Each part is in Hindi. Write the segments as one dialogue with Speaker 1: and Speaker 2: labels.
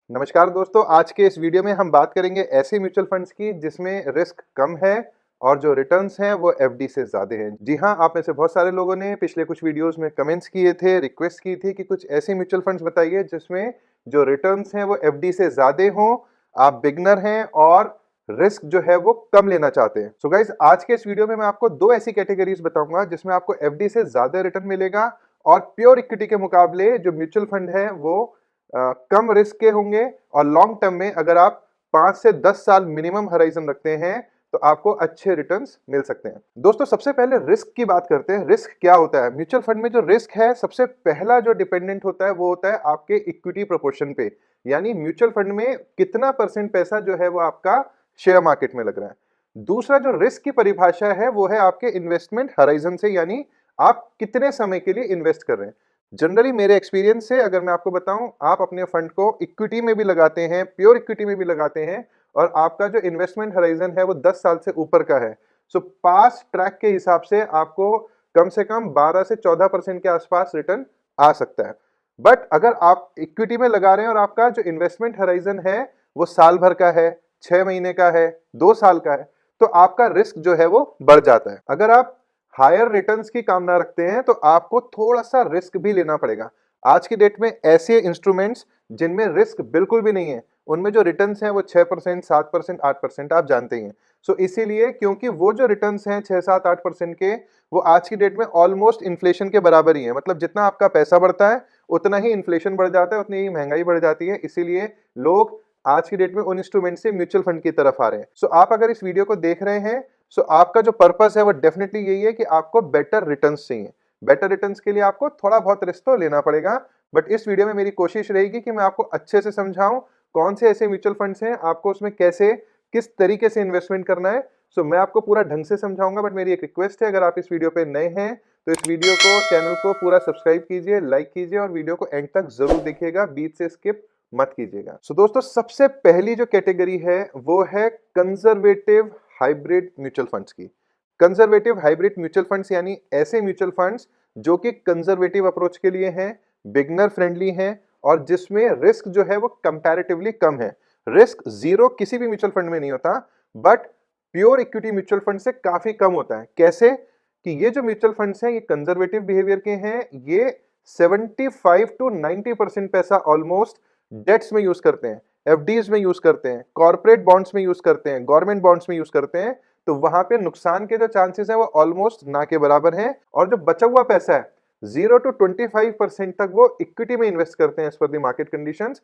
Speaker 1: नमस्कार दोस्तों, आज के इस वीडियो में हम बात करेंगे ऐसे म्यूचुअल फंड्स की जिसमें रिस्क कम है और जो रिटर्न्स हैं वो एफडी से ज़्यादा हैं। जी हाँ, आप में से बहुत सारे लोगों ने पिछले कुछ वीडियोस में कमेंट्स किए थे, रिक्वेस्ट की थी कि कुछ ऐसे म्यूचुअल फंड्स बताइए जिसमें जो रिटर्न्स हैं वो एफडी से ज़्यादा हों, आप बिगनर हैं और रिस्क जो है वो कम लेना चाहते हैं। सो गाइज, आज के इस वीडियो में मैं आपको दो ऐसी कैटेगरीज बताऊंगा जिसमें आपको एफडी से ज़्यादा रिटर्न मिलेगा और प्योर इक्विटी के मुकाबले जो म्यूचुअल फंड है वो कम रिस्क के होंगे और लॉन्ग टर्म में अगर आप 5 से 10 साल मिनिमम हराइजन रखते हैं तो आपको अच्छे रिटर्न्स मिल सकते हैं। दोस्तों, सबसे पहले रिस्क की बात करते हैं। रिस्क क्या होता है? म्यूचुअल फंड में जो रिस्क है सबसे पहला जो डिपेंडेंट होता है वो होता है आपके इक्विटी प्रोपोर्शन पे, यानी म्यूचुअल फंड में कितना परसेंट पैसा जो है वो आपका शेयर मार्केट में लग रहा है। दूसरा जो रिस्क की परिभाषा है वो है आपके इन्वेस्टमेंट हराइजन से, यानी आप कितने समय के लिए इन्वेस्ट कर रहे हैं। जनरली मेरे एक्सपीरियंस से अगर मैं आपको बताऊं, आप अपने फंड को इक्विटी में भी लगाते हैं, प्योर इक्विटी में भी लगाते हैं और आपका जो इन्वेस्टमेंट हराइजन है वो 10 साल से ऊपर का है। सो पास ट्रैक के हिसाब से कम 12 से 14% के आसपास रिटर्न आ सकता है। बट अगर आप इक्विटी में लगा रहे हैं और आपका जो इन्वेस्टमेंट हराइजन है वो साल भर का है, 6 महीने का है, 2 साल का है, तो आपका रिस्क जो है वो बढ़ जाता है। अगर आप हायर रिटर्न्स की कामना रखते हैं तो आपको थोड़ा सा रिस्क भी लेना पड़ेगा। आज की डेट में ऐसे इंस्ट्रूमेंट्स जिनमें रिस्क बिल्कुल भी नहीं है, उनमें जो रिटर्न्स हैं वो 6%, 7%, 8% आप जानते ही हैं। सो इसीलिए, क्योंकि वो जो रिटर्न्स हैं 6, 7, 8% के, वो आज की डेट में ऑलमोस्ट इन्फ्लेशन के बराबर ही है। मतलब जितना आपका पैसा बढ़ता है उतना ही इन्फ्लेशन बढ़ जाता है, उतनी ही महंगाई बढ़ जाती है। इसीलिए लोग आज की डेट में उन इंस्ट्रूमेंट से म्यूचुअल फंड की तरफ आ रहे हैं। सो आप अगर इस वीडियो को देख रहे हैं, सो आपका जो पर्पस है वो डेफिनेटली यही है कि आपको बेटर रिटर्न्स चाहिए। बेटर रिटर्न्स के लिए आपको थोड़ा बहुत रिस्क तो लेना पड़ेगा, बट इस वीडियो में मेरी कोशिश रहेगी कि मैं आपको अच्छे से समझाऊं कौन से ऐसे म्यूचुअल फंड्स हैं, आपको उसमें कैसे किस तरीके से इन्वेस्टमेंट करना है। सो मैं आपको पूरा ढंग से समझाऊंगा, बट मेरी एक रिक्वेस्ट है, अगर आप इस वीडियो पे नए हैं तो इस वीडियो को, चैनल को पूरा सब्सक्राइब कीजिए, लाइक कीजिए और वीडियो को एंड तक जरूर देखिएगा, बीच से स्किप मत कीजिएगा। सो दोस्तों, सबसे पहली जो कैटेगरी है वो है कंजर्वेटिव हाइब्रिड म्यूचुअल फंड्स की। कंजर्वेटिव हाइब्रिड म्यूचुअल फंड्स यानी ऐसे म्यूचुअल फंड्स जो कि कंजर्वेटिव अप्रोच के लिए हैं, बिगनर फ्रेंडली हैं और जिसमें रिस्क जो है वो कंपैरेटिवली कम है। रिस्क जीरो किसी भी म्यूचुअल फंड में नहीं होता, but pure equity mutual fund से काफी कम होता है। कैसे? कि ये जो म्यूचुअल फंड्स हैं ये कंजर्वेटिव बिहेवियर के हैं। ये 75 टू 90% पैसा ऑलमोस्ट डेट्स में यूज करते हैं, एफडीज में यूज करते हैं, कॉर्पोरेट बॉन्ड्स में यूज करते हैं, गवर्नमेंट बॉन्ड्स में यूज करते हैं। तो वहां पे नुकसान के जो चांसेस है वो ऑलमोस्ट ना के बराबर हैं और जो बचा हुआ पैसा है 0 टू 25% तक वो इक्विटी में इन्वेस्ट करते हैं as per the market conditions.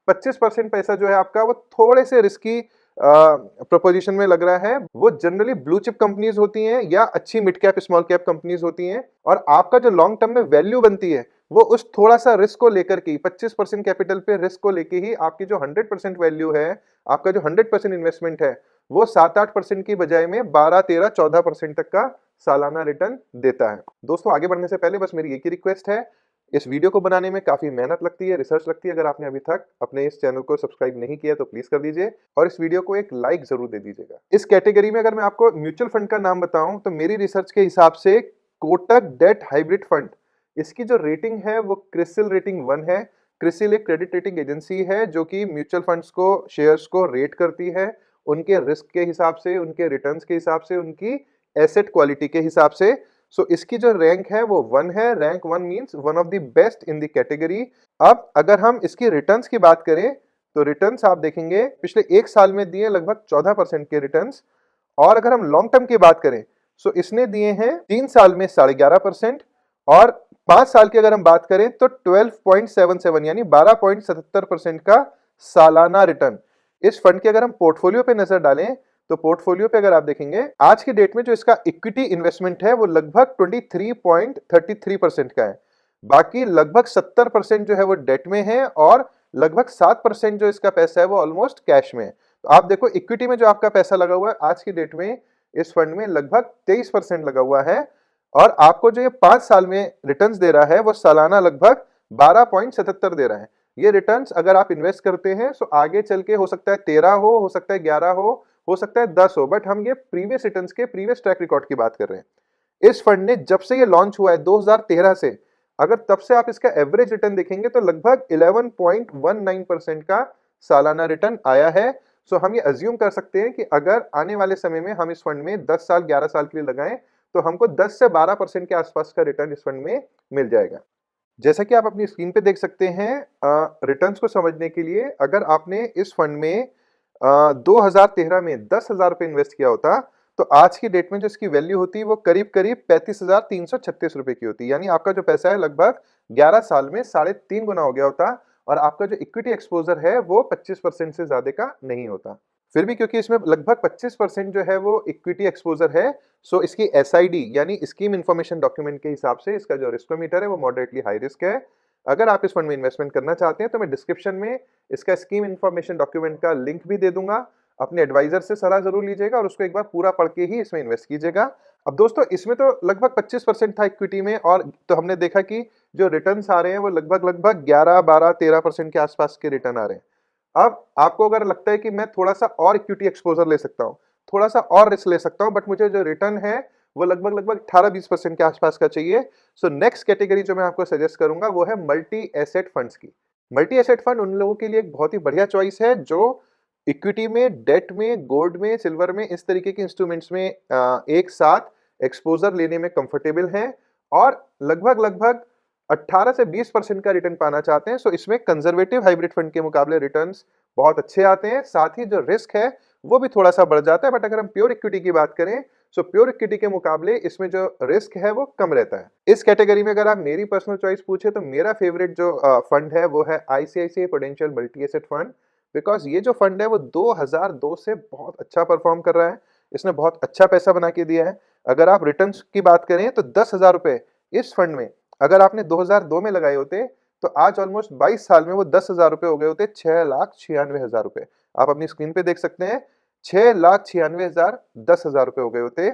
Speaker 1: 25% पैसा जो है आपका वो थोड़े से रिस्की प्रोपोजिशन में लग रहा है। वो जनरली ब्लू चिप कंपनीज होती हैं या अच्छी mid cap small cap companies होती हैं और आपका जो लॉन्ग टर्म में वैल्यू बनती है वो उस थोड़ा सा रिस्क को लेकर के, 25% कैपिटल पे रिस्क को लेके ही आपकी जो 100% वैल्यू है, आपका जो 100% इन्वेस्टमेंट है वो 7-8% की बजाय में 12-13-14% तक का सालाना रिटर्न देता है। दोस्तों, आगे बढ़ने से पहले बस मेरी एक ही रिक्वेस्ट है, इस वीडियो को बनाने में काफी मेहनत लगती है, रिसर्च लगती है। अगर आपने अभी तक अपने इस चैनल को सब्सक्राइब नहीं किया तो प्लीज कर दीजिए और इस वीडियो को एक लाइक जरूर दे दीजिएगा। इस कैटेगरी में अगर मैं आपको म्यूचुअल फंड का नाम बताऊं तो मेरी रिसर्च के हिसाब से कोटक डेट हाइब्रिड फंड, इसकी जो रेटिंग है वो क्रिसिल रेटिंग 1 है। क्रिसिल एक क्रेडिट रेटिंग एजेंसी है जो कि म्यूचुअल फंड्स को, शेयर्स को रेट करती है उनके रिस्क के हिसाब से, उनके रिटर्न्स के हिसाब से, उनकी एसेट क्वालिटी के हिसाब से। सो इसकी जो रैंक है वो 1 है। Rank 1 means one of the best in the category. अब अगर हम इसकी रिटर्न्स की बात करें तो रिटर्न्स आप देखेंगे पिछले एक साल में दिए लगभग 14% के रिटर्न्स। और अगर हम लॉन्ग टर्म की बात करें सो इसने दिए हैं 3 साल में 11.5% और 5 साल की अगर हम बात करें तो 12.77 यानी 12.77% का सालाना रिटर्न। इस फंड के अगर हम पोर्टफोलियो पे नजर डालें तो पोर्टफोलियो पे अगर आप देखेंगे आज की डेट में जो इसका इक्विटी इन्वेस्टमेंट है वो लगभग 23.33% का है। बाकी लगभग 70% जो है वो डेट में है और लगभग 7% जो इसका पैसा है वो ऑलमोस्ट कैश में है। तो आप देखो, इक्विटी में जो आपका पैसा लगा हुआ है आज की डेट में इस फंड में लगभग 23% लगा हुआ है और आपको जो ये 5 साल में रिटर्न्स दे रहा है वो सालाना लगभग 12.77 दे रहा है। ये रिटर्न्स अगर आप इन्वेस्ट करते हैं तो आगे चल के हो सकता है 13 हो सकता है 11 हो सकता है 10 हो, बट हम ये प्रीवियस रिटर्न्स के प्रीवियस ट्रैक रिकॉर्ड की बात कर रहे हैं। इस फंड ने जब से ये लॉन्च हुआ है 2013 से अगर तब से आप इसका एवरेज रिटर्न देखेंगे तो लगभग 11.19% का सालाना रिटर्न आया है। सो हम ये अज्यूम कर सकते हैं कि अगर आने वाले समय में हम इस फंड में 10 साल 11 साल के लिए लगाएं तो हमको 10 से 12% के आसपास का रिटर्न इस फंड में मिल जाएगा। जैसा कि आप अपनी स्क्रीन पे देख सकते हैं, रिटर्न्स को समझने के लिए अगर आपने इस फंड में 2013 में 10,000 रुपये इन्वेस्ट किया होता तो आज की डेट में जो इसकी वैल्यू होती वो करीब करीब 35,336 रुपए की होती। यानी आपका जो पैसा है लगभग 11 साल में 3.5 गुना हो गया होता और आपका जो इक्विटी एक्सपोजर है वो 25% से ज्यादा का नहीं होता। फिर भी क्योंकि इसमें लगभग 25% जो है वो इक्विटी एक्सपोजर है, सो इसकी एसआईडी यानी स्कीम इंफॉर्मेशन डॉक्यूमेंट के हिसाब से इसका जो रिस्कोमीटर है वो मॉडरेटली हाई रिस्क है। अगर आप इस फंड में इन्वेस्टमेंट करना चाहते हैं तो मैं डिस्क्रिप्शन में इसका स्कीम इंफॉर्मेशन डॉक्यूमेंट का लिंक भी दे दूंगा। अपने एडवाइजर से सलाह जरूर लीजिएगा और उसको एक बार पूरा पढ़ के ही इसमें इन्वेस्ट कीजिएगा। अब दोस्तों इसमें तो लगभग 25% था इक्विटी में, और तो हमने देखा कि जो रिटर्न्स आ रहे हैं वो लगभग 11, 12, 13% के आसपास के रिटर्न आ रहे हैं। अब आपको अगर लगता है कि मैं थोड़ा सा और इक्विटी एक्सपोजर ले सकता हूँ, थोड़ा सा और रिस्क ले सकता हूँ, बट मुझे जो रिटर्न है वो लगभग 18-20% के आसपास का चाहिए, सो नेक्स्ट कैटेगरी जो मैं आपको सजेस्ट करूंगा वो है मल्टी एसेट फंड्स की। मल्टी एसेट फंड उन लोगों के लिए एक बहुत ही बढ़िया चॉइस है जो इक्विटी में, डेट में, गोल्ड में, सिल्वर में, इस तरीके के इंस्ट्रूमेंट्स में एक साथ एक्सपोजर लेने में कंफर्टेबल हैं और लगभग 18 से 20% का रिटर्न पाना चाहते हैं। सो इसमें कंजर्वेटिव हाइब्रिड फंड के मुकाबले रिटर्न्स बहुत अच्छे आते हैं, साथ ही जो रिस्क है वो भी थोड़ा सा बढ़ जाता है। बट अगर हम प्योर इक्विटी की बात करें, सो प्योर इक्विटी के मुकाबले इसमें जो रिस्क है वो कम रहता है। इस कैटेगरी में अगर आप मेरी पर्सनल चॉइस पूछे तो मेरा फेवरेट जो फंड है वो है ICICI prudential multi asset fund, because ये जो फंड है वो 2002 से बहुत अच्छा परफॉर्म कर रहा है। इसने बहुत अच्छा पैसा बना के दिया है। अगर आप रिटर्न्स की बात करें तो 10,000 रुपए इस फंड में अगर आपने 2002 में लगाए होते तो आज ऑलमोस्ट 22 साल में वो 10,000 रुपए हो गए होते 6,96,000 रुपए। आप अपनी स्क्रीन पे देख सकते हैं 6,96,000 10,000 रुपए हो गए होते।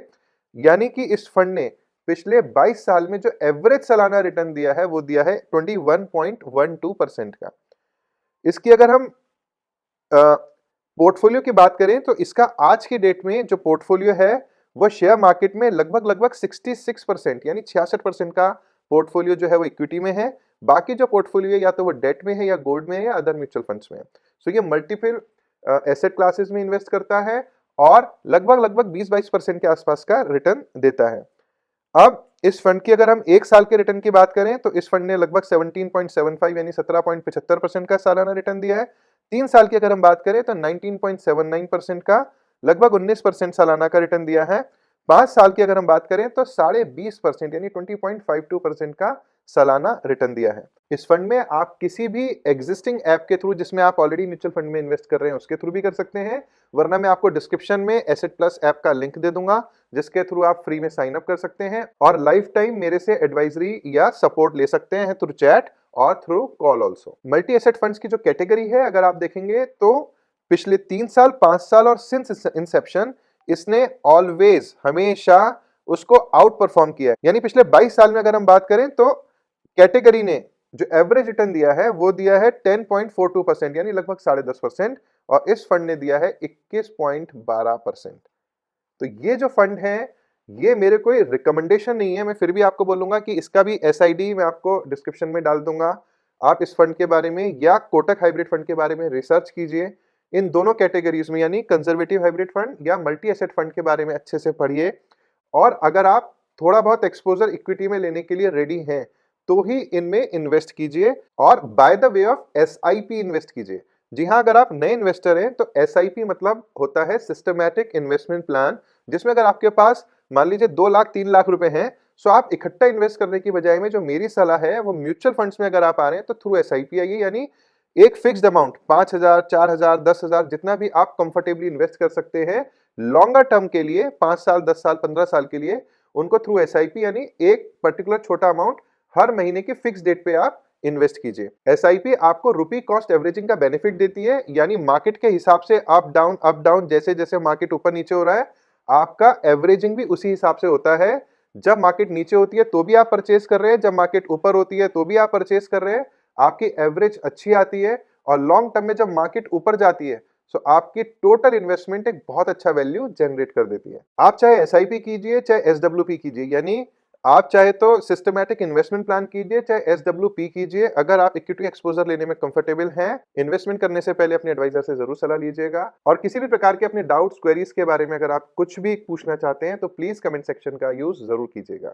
Speaker 1: यानी कि इस फंड ने पिछले 22 साल में जो एवरेज सालाना रिटर्न दिया है वो दिया है 21.12% का। इसकी अगर हम पोर्टफोलियो की बात करें तो इसका आज की डेट में जो पोर्टफोलियो है वो शेयर मार्केट में लगभग 66% यानी 66% का पोर्टफोलियो जो है वो इक्विटी में है। बाकी जो पोर्टफोलियो है या तो वो डेट में है या गोल्ड में है या अदर म्यूचुअल फंड्स में है। सो ये मल्टीपल एसेट क्लासेस में इन्वेस्ट करता है और लगभग 20-22% के आसपास का रिटर्न देता है। अब इस फंड की अगर हम एक साल के रिटर्न की बात करें तो इस फंड ने लगभग 17.75 यानी 17.75% का सालाना रिटर्न दिया है। 3 साल की अगर हम बात करें तो 19.79% का लगभग 19% सालाना का रिटर्न दिया है। 5 साल की अगर हम बात करें तो 20.5% यानी 20.52% का सालाना रिटर्न दिया है। इस फंड में आप किसी भी एग्जिस्टिंग ऐप के थ्रू, जिसमें आप ऑलरेडी म्यूचुअल फंड में इन्वेस्ट कर रहे हैं, उसके थ्रू भी कर सकते हैं, वरना मैं आपको डिस्क्रिप्शन में एसेट प्लस ऐप का लिंक दे दूंगा जिसके थ्रू आप फ्री में साइन अप कर सकते हैं और लाइफ टाइम मेरे से एडवाइजरी या सपोर्ट ले सकते हैं थ्रू चैट और through call also. Multi asset funds की जो कैटेगरी है अगर आप देखेंगे तो पिछले 3 साल, 5 साल और सिंस इंसेप्शन इसने ऑलवेज हमेशा उसको आउट परफॉर्म किया है। यानी पिछले 22 साल में अगर हम बात करें तो कैटेगरी ने जो एवरेज रिटर्न दिया है वो दिया है 10.42% यानी लगभग 10.5%, और इस फंड ने दिया है 21.12%। तो ये जो फंड है ये मेरे कोई रिकमेंडेशन नहीं है, मैं फिर भी आपको बोलूंगा कि इसका भी एसआईडी मैं आपको डिस्क्रिप्शन में डाल दूंगा। आप इस फंड के बारे में या कोटक हाइब्रिड फंड के बारे में रिसर्च कीजिए। इन दोनों कैटेगरीज में यानी कंजर्वेटिव हाइब्रिड फंड या मल्टी एसेट फंड के बारे में अच्छे से पढ़िए, और अगर आप थोड़ा बहुत एक्सपोजर इक्विटी में लेने के लिए रेडी हैं तो ही इनमें इन्वेस्ट कीजिए, और by the way of SIP invest कीजिए। जी हाँ, अगर आप नए इन्वेस्टर हैं तो एसआईपी मतलब होता है सिस्टमैटिक इन्वेस्टमेंट प्लान, जिसमें अगर आपके पास मान लीजिए 2 लाख 3 लाख रुपए हैं, सो आप इकट्ठा इन्वेस्ट करने की बजाय में जो मेरी सलाह है वो म्यूचुअल फंड्स में अगर आप आ रहे हैं तो थ्रू एसआईपी आइए। यानी एक फिक्स्ड अमाउंट 5,000, 4,000, 10,000 जितना भी आप कंफर्टेबली इन्वेस्ट कर सकते हैं लॉन्गर टर्म के लिए, 5 साल, 10 साल, 15 साल के लिए, उनको थ्रू एसआईपी यानी एक पर्टिकुलर छोटा अमाउंट हर महीने की फिक्स डेट पे आप इन्वेस्ट कीजिए। एसआईपी आपको रुपी कॉस्ट एवरेजिंग का बेनिफिट देती है, यानी मार्केट के हिसाब से अप डाउन जैसे जैसे मार्केट ऊपर नीचे हो रहा है आपका एवरेजिंग भी उसी हिसाब से होता है। जब मार्केट नीचे होती है तो भी आप परचेज कर रहे हैं, जब मार्केट ऊपर होती है तो भी आप परचेज कर रहे हैं, आपकी एवरेज अच्छी आती है। और लॉन्ग टर्म में जब मार्केट ऊपर जाती है सो आपकी टोटल इन्वेस्टमेंट एक बहुत अच्छा वैल्यू जनरेट कर देती है। आप चाहे एसआईपी कीजिए चाहे एसडब्ल्यूपी कीजिए, यानी आप चाहे तो सिस्टमैटिक इन्वेस्टमेंट प्लान कीजिए, चाहे एसडब्ल्यूपी कीजिए। अगर आप इक्विटी एक्सपोजर लेने में कंफर्टेबल हैं, इन्वेस्टमेंट करने से पहले अपने एडवाइजर से जरूर सलाह लीजिएगा। और किसी भी प्रकार के अपने डाउट्स, क्वेरीज के बारे में अगर आप कुछ भी पूछना चाहते हैं तो प्लीज कमेंट सेक्शन का यूज जरूर कीजिएगा।